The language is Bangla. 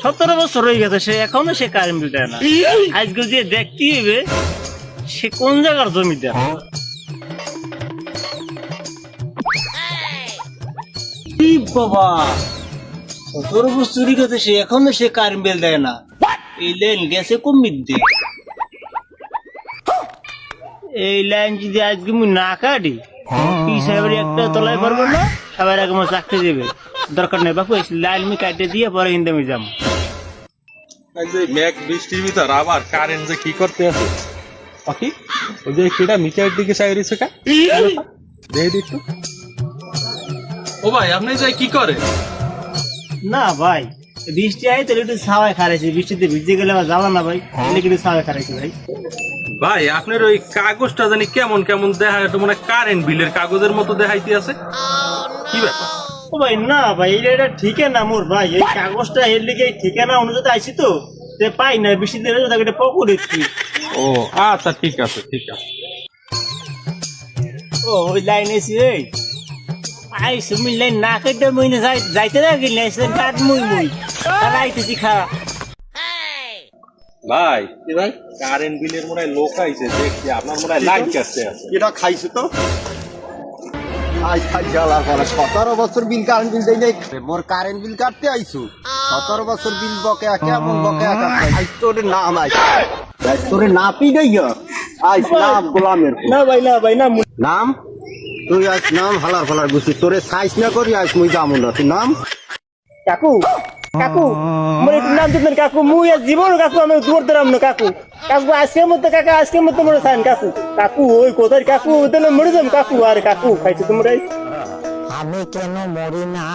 17 বছর হয়ে গেছে, সে এখনো সে কারেন্ট বিল দেয় না। আজকে যে দেখতে হবে সে কোন জায়গার জমিদার। বাবা 17 বছর হয়ে গেছে, সে এখনো সে কারেন্ট বিল দেয় না। এই লাইন গেছে কমির দিয়ে। এই লাইন যদি আজকে আমি না কাটি, সাহেবের একটা তোলাই পারবো না, সবাই আগে আমার চাকরি দেবে। দরকার নেই বাপু, লাইন আমি কাটে দিয়ে পরে কিন্তু আমি যাবো। মেঘ বৃষ্টির ভিতর আবার কারেন্ট যে কি করতে আছে পাখি, ওই যে কিটা মিটারের দিকে চাই রয়েছে কা দেখে দিত। ও ভাই আপনি যাই কি করে? না ভাই, বৃষ্টি আয় তাহলে একটু ছাওয়ায় খারাইছি, বৃষ্টিতে ভিজে গেলে আবার যাওয়া না ভাই, তাহলে একটু ছাওয়ায় খারাইছি ভাই। ভাই আপনার ওই কাগজটা জানি কেমন কেমন দেখা, একটু মানে কারেন্ট বিলের কাগজের মতো দেখাইতে আছে, কি ব্যাপার? ও ভাই না ভাই, এটা ঠিকানা মোর ভাই, এই কাগজটা এর লিগে ঠিকানা অনুযায়ী আইছি তো পাই না, বৃষ্টিতে এটা পকড়েছি। ও আচ্ছা ঠিক আছে ঠিক আছে। ও ওই লাইন এসি এই আইসু মুই লাইন না কেটে মুই না যাইতে না গেলে কাট মুই আর আইতেছি খারাপ। ভাই ভাই কারেন্ট বিলের মনে হয় লোক আইছে, দেখছি আপনার মনে হয় লাইন কাটতে আছে। এটা খাইছো তো আজ খাই জ্বালার পরে 17 বছর বিল কারেন্ট বিল দেই নাই, মোর কারেন্ট বিল কাটতে আইছো। 17 বছর বিল বকেয়া কেমন বকেয়া কাটতে আইছ? তোর নাম আইছ, তোর নাপি গইয়া আইছ নাম গোলামের না ভাই না ভাই না, নাম তুই আইছ নাম হালার ফালার গুছি, তোরে সাইজ না করি আইছ মুই যামু না। তুই নাম কাকু কাকু মোর একটু নাম দিবেন কাকু, মুই আর জীবন কাকু আমি দূর দিলাম না কাকু। কাকু আজকের মধ্যে কাকা আজকের মধ্যে মোরে সাইন কাকু। কাকু ওই কোথায় কাকু ওদের মরে যাম কাকু। আর কাকু খাইছো তোমরা? আমি কেন মরি না?